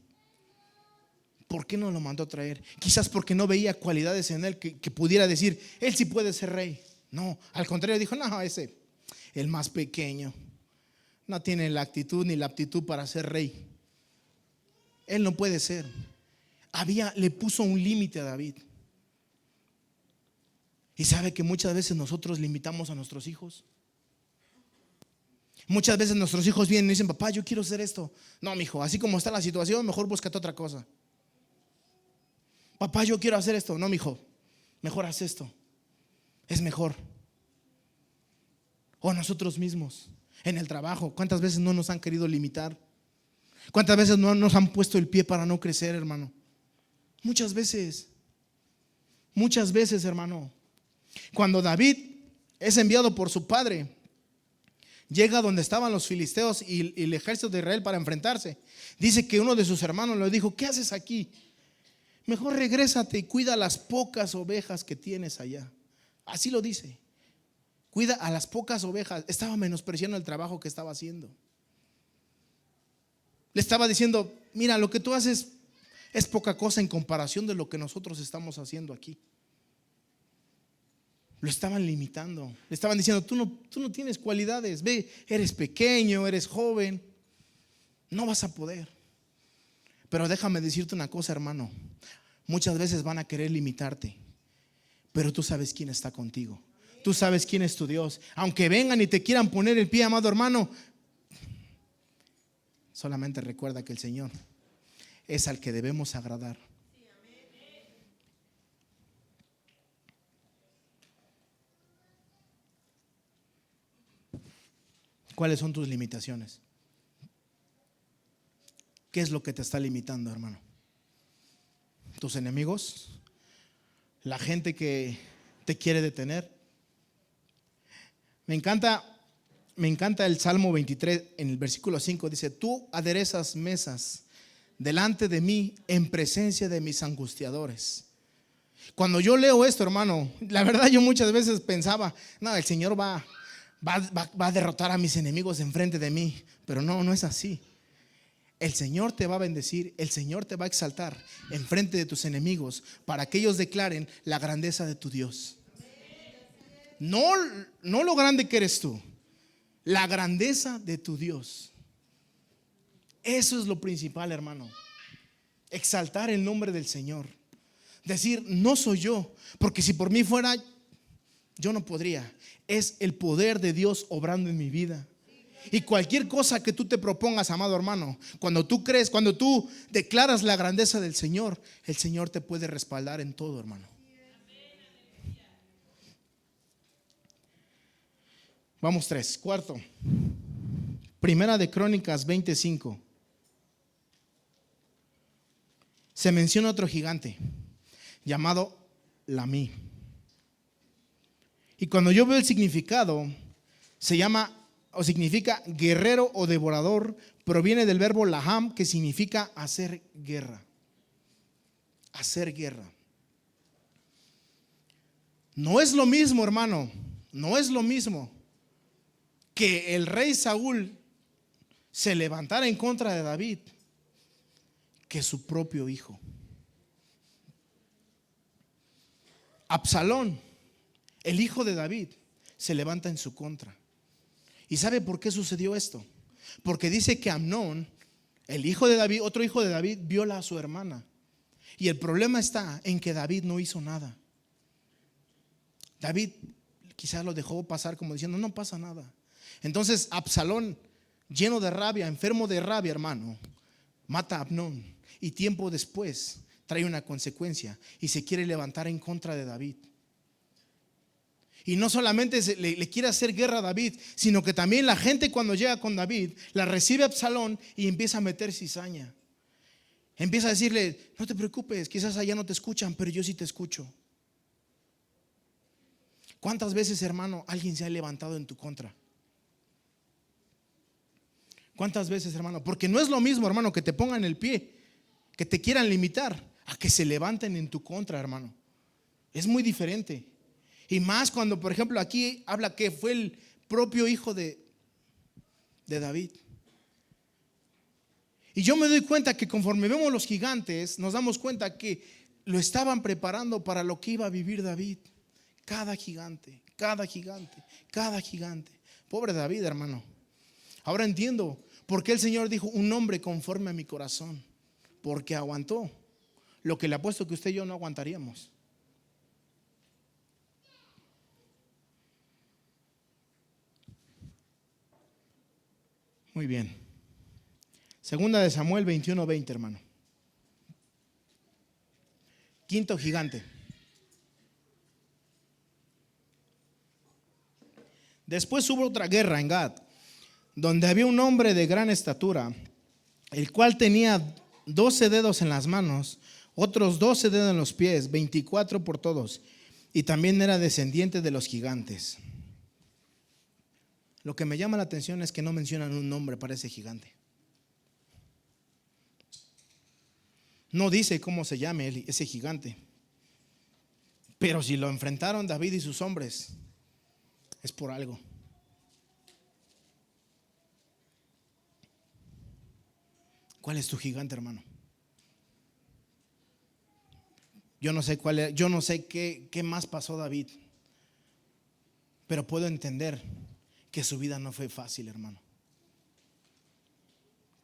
¿Por qué no lo mandó a traer? Quizás porque no veía cualidades en él que pudiera decir: él sí puede ser rey. No, al contrario, dijo: no, ese, el más pequeño, no tiene la actitud ni la aptitud para ser rey. Él no puede ser. Le puso un límite a David. Y sabe que muchas veces nosotros limitamos a nuestros hijos. Muchas veces nuestros hijos vienen y dicen: papá, yo quiero hacer esto. No, mijo, así como está la situación, mejor búscate otra cosa. Papá, yo quiero hacer esto. No, mijo, mejor haz esto. Es mejor. O nosotros mismos en el trabajo, ¿cuántas veces no nos han querido limitar? ¿Cuántas veces no nos han puesto el pie para no crecer, hermano? Muchas veces, hermano. Cuando David es enviado por su padre, llega donde estaban los filisteos y el ejército de Israel para enfrentarse. Dice que uno de sus hermanos le dijo: ¿qué haces aquí? Mejor regrésate y cuida las pocas ovejas que tienes allá. Así lo dice. Cuida a las pocas ovejas. Estaba menospreciando el trabajo que estaba haciendo. Le estaba diciendo: mira, lo que tú haces es poca cosa en comparación de lo que nosotros estamos haciendo aquí. Lo estaban limitando. Le estaban diciendo: tú no tienes cualidades. Ve, eres pequeño, eres joven, no vas a poder. Pero déjame decirte una cosa, hermano. Muchas veces van a querer limitarte, pero tú sabes quién está contigo. Tú sabes quién es tu Dios. Aunque vengan y te quieran poner el pie, amado hermano, solamente recuerda que el Señor es al que debemos agradar. ¿Cuáles son tus limitaciones? ¿Qué es lo que te está limitando, hermano? ¿Tus enemigos? ¿La gente que te quiere detener? Me encanta el Salmo 23, en el versículo 5 dice: tú aderezas mesas delante de mí en presencia de mis angustiadores. Cuando yo leo esto, hermano, la verdad yo muchas veces pensaba: no, el Señor va a derrotar a mis enemigos enfrente de mí. Pero no es así. El Señor te va a bendecir, el Señor te va a exaltar enfrente de tus enemigos para que ellos declaren la grandeza de tu Dios. No lo grande que eres tú, la grandeza de tu Dios. Eso es lo principal, hermano. Exaltar el nombre del Señor. Decir: no soy yo, porque si por mí fuera, yo no podría. Es el poder de Dios obrando en mi vida. Y cualquier cosa que tú te propongas, amado hermano, cuando tú crees, cuando tú declaras la grandeza del Señor, el Señor te puede respaldar en todo, hermano. Vamos tres. Cuarto. Primera de Crónicas 25. Se menciona otro gigante llamado Lamí. Y cuando yo veo el significado, se llama o significa guerrero o devorador, proviene del verbo laham, que significa hacer guerra. Hacer guerra. No es lo mismo, hermano, no es lo mismo que el rey Saúl se levantara en contra de David que su propio hijo. Absalón, el hijo de David, se levanta en su contra. ¿Y sabe por qué sucedió esto? Porque dice que Amnón, el hijo de David, otro hijo de David, viola a su hermana. Y el problema está en que David no hizo nada. David quizás lo dejó pasar como diciendo, no pasa nada. Entonces Absalón, lleno de rabia, enfermo de rabia, hermano, mata a Amnón. Y tiempo después trae una consecuencia y se quiere levantar en contra de David. Y no solamente le quiere hacer guerra a David, sino que también la gente, cuando llega con David, la recibe a Absalón y empieza a meter cizaña. Empieza a decirle, no te preocupes, quizás allá no te escuchan, pero yo sí te escucho. ¿Cuántas veces, hermano, alguien se ha levantado en tu contra? ¿Cuántas veces, hermano? Porque no es lo mismo, hermano, que te pongan el pie, que te quieran limitar, a que se levanten en tu contra, hermano. Es muy diferente. Y más cuando, por ejemplo, aquí habla que fue el propio hijo de David. Y yo me doy cuenta que conforme vemos los gigantes, nos damos cuenta que lo estaban preparando para lo que iba a vivir David. Cada gigante, cada gigante, cada gigante. Pobre David, hermano. Ahora entiendo por qué el Señor dijo, un hombre conforme a mi corazón. Porque aguantó lo que le apuesto que usted y yo no aguantaríamos. Muy bien. Segunda de Samuel 21:20, hermano. Quinto gigante. Después hubo otra guerra en Gad, donde había un hombre de gran estatura, el cual tenía 12 dedos en las manos, otros 12 dedos en los pies, 24 por todos, y también era descendiente de los gigantes. Lo que me llama la atención es que no mencionan un nombre para ese gigante. No dice cómo se llame ese gigante. Pero si lo enfrentaron David y sus hombres, es por algo. ¿Cuál es tu gigante, hermano? Yo no sé cuál es, yo no sé qué más pasó David, pero puedo entender que su vida no fue fácil, hermano.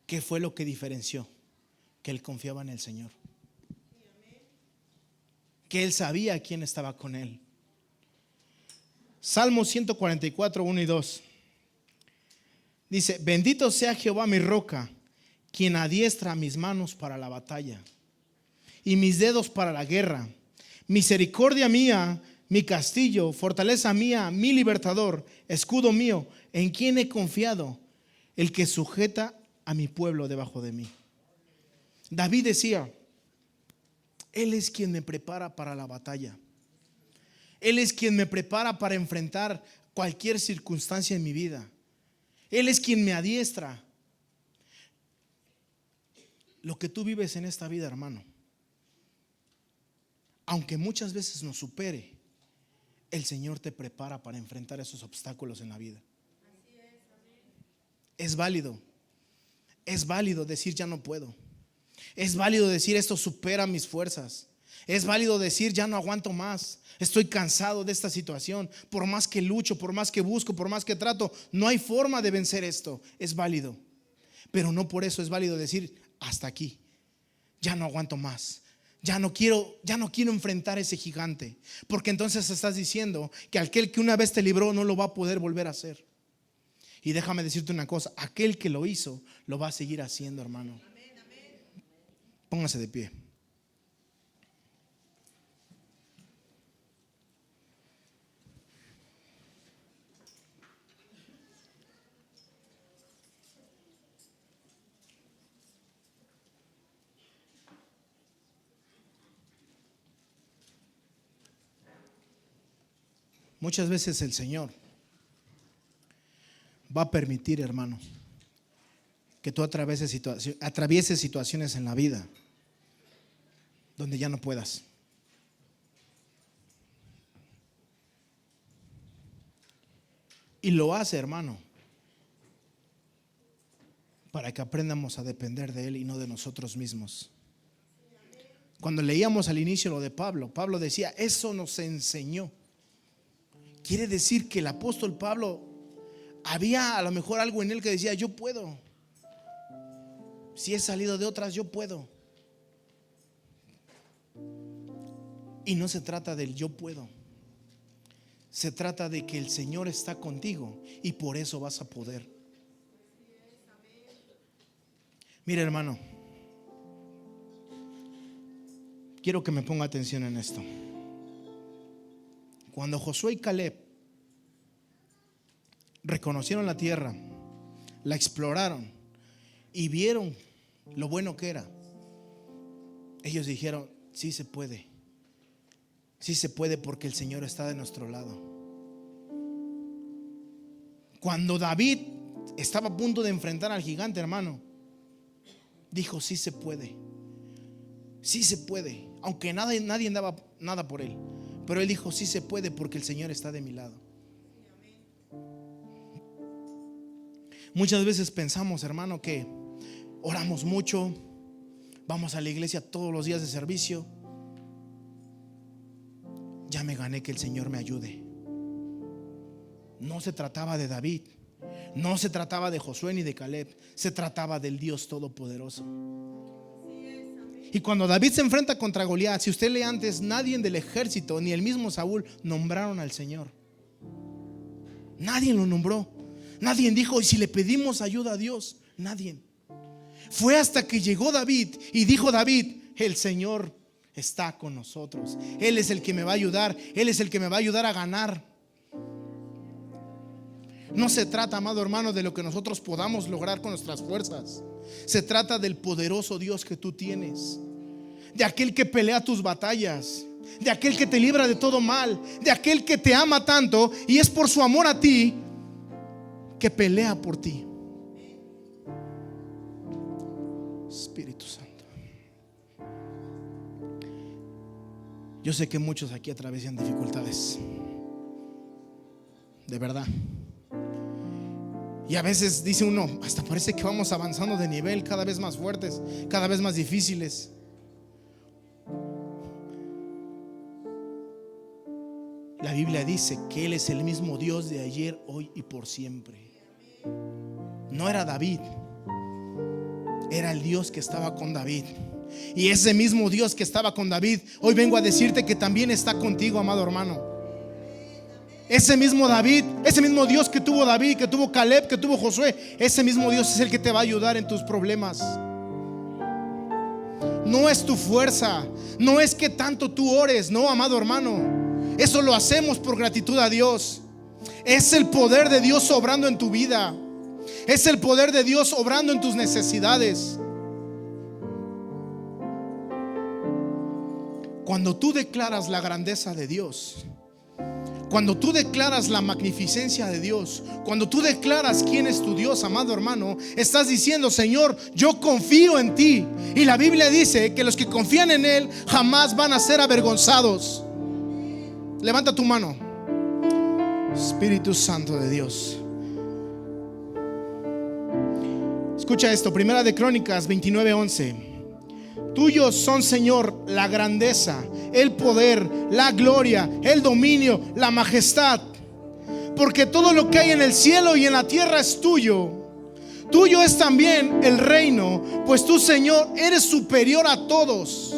¿Qué fue lo que diferenció? Que él confiaba en el Señor, que él sabía quién estaba con él. Salmo 144, 1 y 2 dice: bendito sea Jehová mi roca, quien adiestra mis manos para la batalla y mis dedos para la guerra. Misericordia mía, mi castillo, fortaleza mía, mi libertador, escudo mío, en quien he confiado, el que sujeta a mi pueblo debajo de mí. David decía, Él es quien me prepara para la batalla. Él es quien me prepara para enfrentar cualquier circunstancia en mi vida. Él es quien me adiestra. Lo que tú vives en esta vida, hermano, aunque muchas veces nos supere, el Señor te prepara para enfrentar esos obstáculos en la vida. Es válido. Es válido decir ya no puedo. Es válido decir esto supera mis fuerzas. Es válido decir ya no aguanto más. Estoy cansado de esta situación. Por más que lucho, por más que busco, por más que trato, no hay forma de vencer esto. Es válido. Pero no por eso es válido decir hasta aquí. Ya no aguanto más. Ya no quiero enfrentar ese gigante. Porque entonces estás diciendo que aquel que una vez te libró no lo va a poder volver a hacer. Y déjame decirte una cosa, aquel que lo hizo lo va a seguir haciendo, hermano. Póngase de pie. Muchas veces el Señor va a permitir, hermano, que tú atravieses situaciones en la vida donde ya no puedas. Y lo hace, hermano, para que aprendamos a depender de Él y no de nosotros mismos. Cuando leíamos al inicio lo de Pablo, Pablo decía, eso nos enseñó. Quiere decir que el apóstol Pablo, había a lo mejor algo en él que decía, yo puedo. Si he salido de otras, yo puedo. Y no se trata del yo puedo. Se trata de que el Señor está contigo y por eso vas a poder. Mira, hermano, quiero que me ponga atención en esto. Cuando Josué y Caleb reconocieron la tierra, la exploraron y vieron lo bueno que era, ellos dijeron, sí se puede. Sí se puede porque el Señor está de nuestro lado. Cuando David estaba a punto de enfrentar al gigante, hermano, dijo, sí se puede. Sí se puede. Aunque nadie daba nada por él, pero él dijo, sí se puede porque el Señor está de mi lado. Muchas veces pensamos, hermano, que oramos mucho, vamos a la iglesia todos los días de servicio. Ya me gané que el Señor me ayude. No se trataba de David, no se trataba de Josué ni de Caleb, se trataba del Dios Todopoderoso. Y cuando David se enfrenta contra Goliat, si usted lee antes, nadie del ejército ni el mismo Saúl nombraron al Señor. Nadie lo nombró. Nadie dijo, ¿y si le pedimos ayuda a Dios? Nadie. Fue hasta que llegó David y dijo David, el Señor está con nosotros. Él es el que me va a ayudar. Él es el que me va a ayudar a ganar. No se trata, amado hermano, de lo que nosotros podamos lograr con nuestras fuerzas. Se trata del poderoso Dios que tú tienes, de aquel que pelea tus batallas, de aquel que te libra de todo mal, de aquel que te ama tanto y es por su amor a ti que pelea por ti. Espíritu Santo, yo sé que muchos aquí atraviesan dificultades, de verdad. Y a veces dice uno, hasta parece que vamos avanzando de nivel, cada vez más fuertes, cada vez más difíciles. La Biblia dice que Él es el mismo Dios de ayer, hoy y por siempre. No era David, era el Dios que estaba con David. Y ese mismo Dios que estaba con David, hoy vengo a decirte que también está contigo, amado hermano. Ese mismo David, ese mismo Dios que tuvo David, que tuvo Caleb, que tuvo Josué, ese mismo Dios es el que te va a ayudar en tus problemas. No es tu fuerza, no es que tanto tú ores, no, amado hermano. Eso lo hacemos por gratitud a Dios. Es el poder de Dios obrando en tu vida. Es el poder de Dios obrando en tus necesidades. Cuando tú declaras la grandeza de Dios, cuando tú declaras la magnificencia de Dios, cuando tú declaras quién es tu Dios, amado hermano, estás diciendo, Señor, yo confío en ti. Y la Biblia dice que los que confían en Él jamás van a ser avergonzados. Levanta tu mano. Espíritu Santo de Dios, escucha esto. Primera de Crónicas 29:11. Tuyos son, Señor, la grandeza, el poder, la gloria, el dominio, la majestad, porque todo lo que hay en el cielo y en la tierra es tuyo. Tuyo es también el reino, pues tú, Señor, eres superior a todos.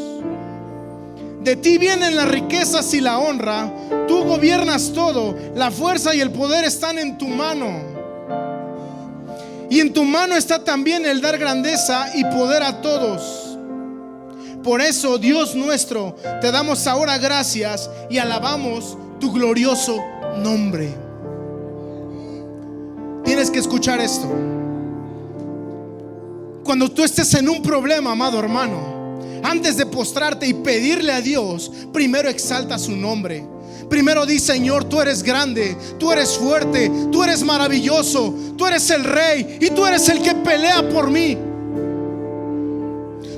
De ti vienen las riquezas y la honra. Tú gobiernas todo. La fuerza y el poder están en tu mano. Y en tu mano está también el dar grandeza y poder a todos. Por eso, Dios nuestro, te damos ahora gracias y alabamos tu glorioso nombre. Tienes que escuchar esto. Cuando tú estés en un problema, amado hermano, antes de postrarte y pedirle a Dios, primero exalta su nombre. Primero di: Señor, tú eres grande, tú eres fuerte, tú eres maravilloso, tú eres el Rey y tú eres el que pelea por mí.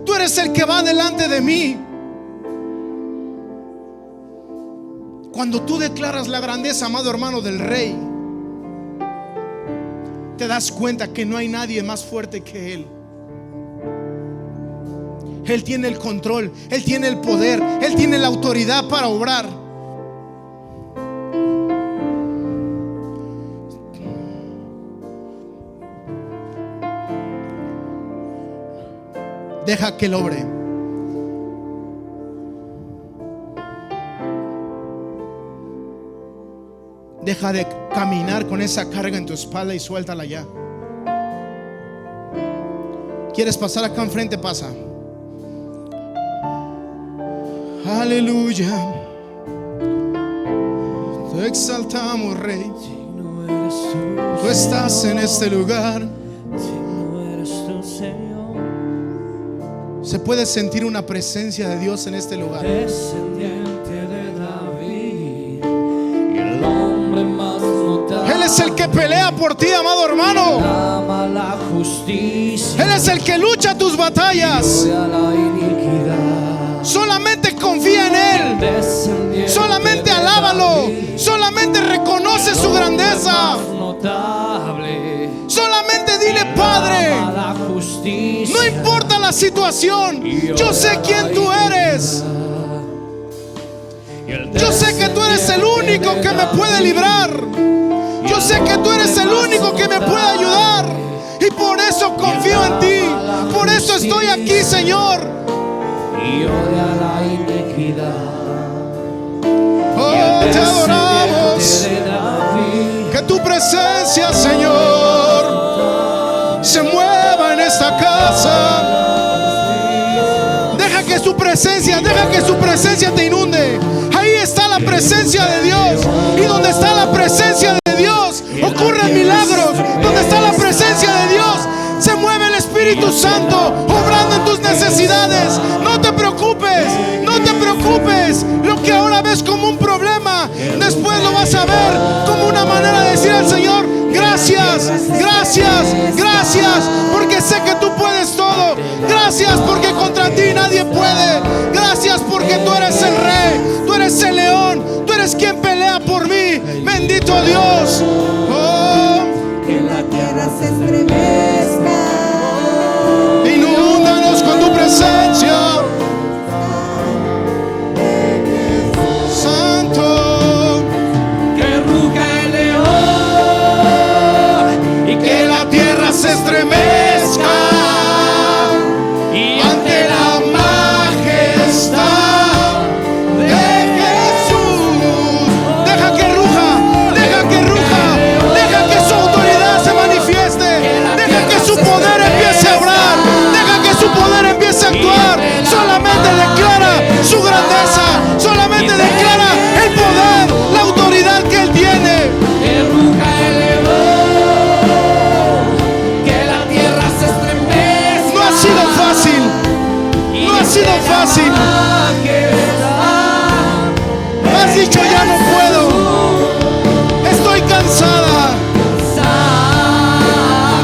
Tú eres el que va delante de mí. Cuando tú declaras la grandeza, amado hermano, del Rey, te das cuenta que no hay nadie más fuerte que Él. Él tiene el control, Él tiene el poder, Él tiene la autoridad para obrar. Deja que Él obre. Deja de caminar con esa carga en tu espalda y suéltala ya. ¿Quieres pasar acá enfrente? Pasa. Aleluya. Te exaltamos, Rey. Tú estás en este lugar. Se puede sentir una presencia de Dios en este lugar. Él es el que pelea por ti, amado hermano. Él es el que lucha tus batallas. Solamente confía en Él. Solamente alábalo. Solamente reconoce su grandeza. Solamente dile: Padre, no importa la situación, yo sé quién tú eres. Yo sé que tú eres el único que me puede librar. Yo sé que tú eres el único que me puede ayudar. Y por eso confío en ti. Por eso estoy aquí, Señor. Oh, te adoramos. Que tu presencia, Señor, se mueva en esta casa. Deja que su presencia te inunde. Ahí está la presencia de Dios. Y donde está la presencia de Dios, ocurren milagros. Donde está la presencia de Dios, se mueve el Espíritu Santo, obrando en tus necesidades. No te preocupes, no te preocupes. Lo que ahora ves como un problema, después lo vas a ver como una manera de decir al Señor: gracias, gracias, gracias, porque sé que tú puedes todo. Gracias porque contra ti nadie puede. Gracias porque tú eres el Rey, tú eres el león, tú eres quien pelea por mí. Bendito Dios. Oh, que la tierra se estremezca. Inúndanos con tu presencia, Santo. Que ruja el león y que la tierra se estremezca. Y ante la majestad de Jesús. Deja que ruja, deja que ruja, deja que su autoridad se manifieste, deja que su poder empiece a obrar, deja que su poder empiece a actuar. Solamente declara su grandeza, solamente declara el poder, la autoridad que Él tiene. Que ruja el león, que la tierra se estremezca. No ha sido fácil, no ha sido fácil. Has dicho: ya no puedo, estoy cansada.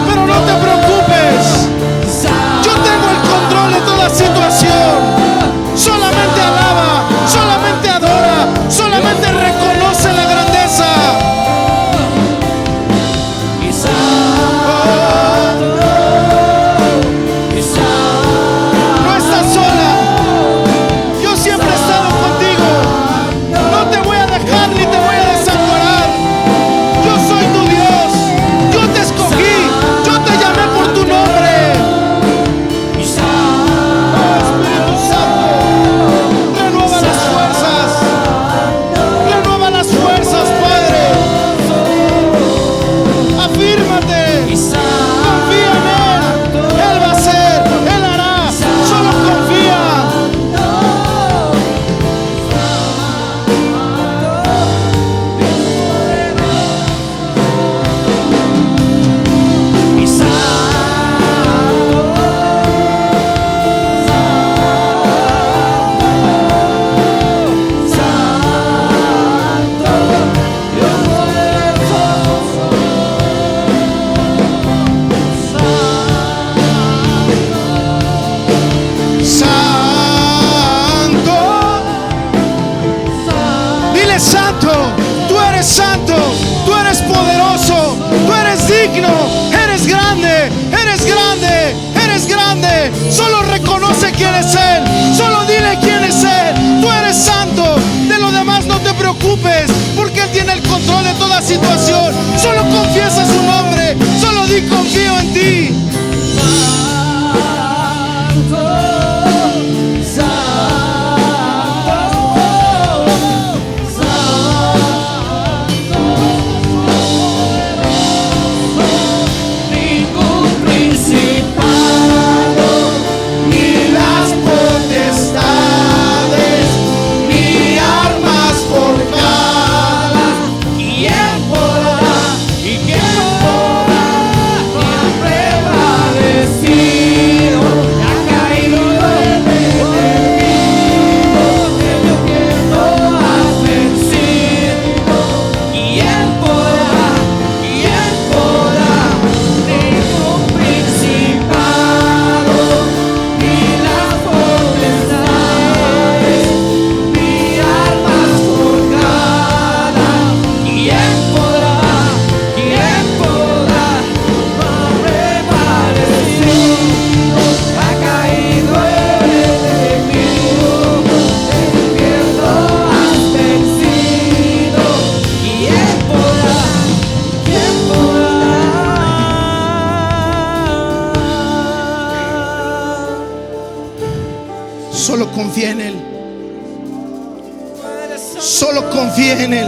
Pero no te preocupes, yo tengo el control de toda situación. Solamente alaba, solamente adora, solamente reconoce la grandeza. No estás sola, situación. Solo confiesa su nombre. Solo di confío en ti. Solo confía en Él. Solo confía en Él.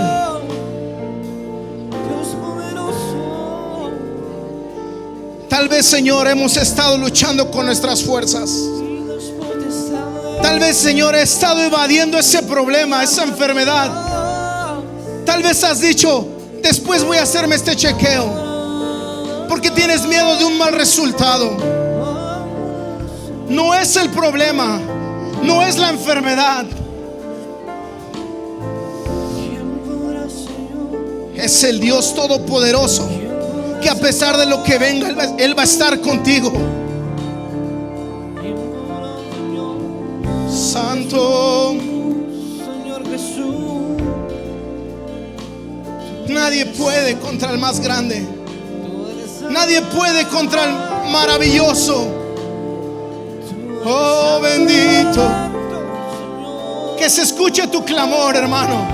Tal vez, Señor, hemos estado luchando con nuestras fuerzas. Tal vez, Señor, he estado evadiendo ese problema, esa enfermedad. Tal vez has dicho: después voy a hacerme este chequeo, porque tienes miedo de un mal resultado. No es el problema, no es la enfermedad. Es el Dios Todopoderoso, que a pesar de lo que venga, Él va a estar contigo. Santo Señor Jesús. Nadie puede contra el más grande. Nadie puede contra el maravilloso. Oh, bendito. Que se escuche tu clamor, hermano.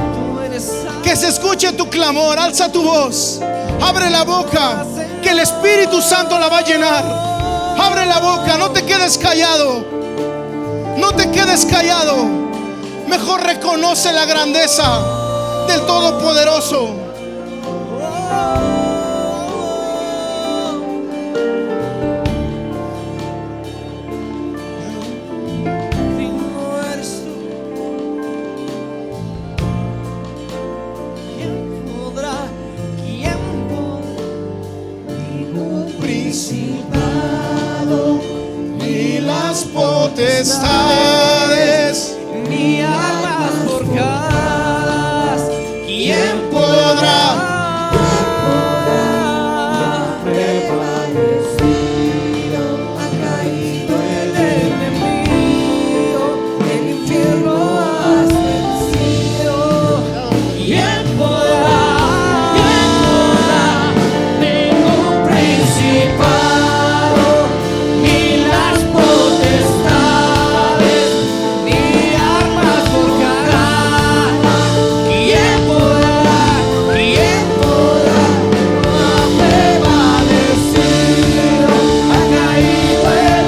Que se escuche tu clamor. Alza tu voz. Abre la boca, que el Espíritu Santo la va a llenar. Abre la boca, no te quedes callado. No te quedes callado. Mejor reconoce la grandeza del Todopoderoso. Potestades, ni armas forjadas, ¿quién podrá? Prevalecido, ha caído el enemigo, el infierno has vencido. ¿Quién podrá? ¿Quién podrá? Ningún principado, ni las potestades, ni armas forjarán. ¿Quién podrá? ¿Quién podrá? No ha prevalecido, ha caído el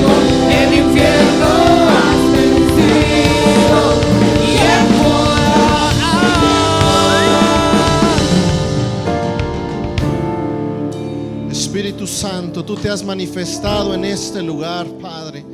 enemigo, el infierno has vencido. ¿Quién podrá? Espíritu Santo, tú te has manifestado en este lugar, Padre.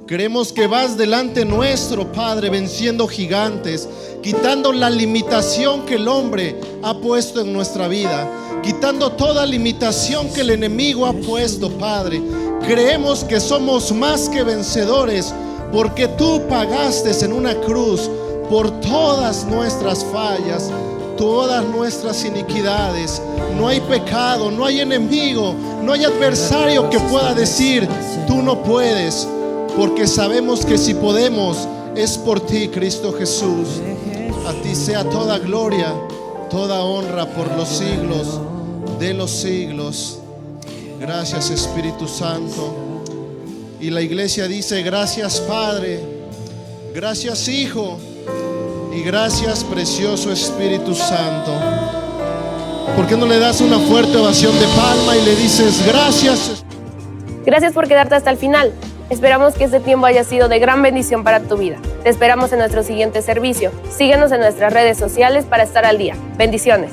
Creemos que vas delante nuestro, Padre, venciendo gigantes, quitando la limitación que el hombre ha puesto en nuestra vida, quitando toda limitación que el enemigo ha puesto, Padre. Creemos que somos más que vencedores, porque tú pagaste en una cruz por todas nuestras fallas, todas nuestras iniquidades. No hay pecado, no hay enemigo, no hay adversario que pueda decir: tú no puedes, porque sabemos que si podemos es por ti, Cristo Jesús. A ti sea toda gloria, toda honra por los siglos de los siglos. Gracias, Espíritu Santo. Y la iglesia dice: gracias, Padre, gracias, Hijo, Y gracias, precioso Espíritu Santo. ¿Por qué no le das una fuerte ovación de palma y le dices gracias? Gracias por quedarte hasta el final. Esperamos que este tiempo haya sido de gran bendición para tu vida. Te esperamos en nuestro siguiente servicio. Síguenos en nuestras redes sociales para estar al día. Bendiciones.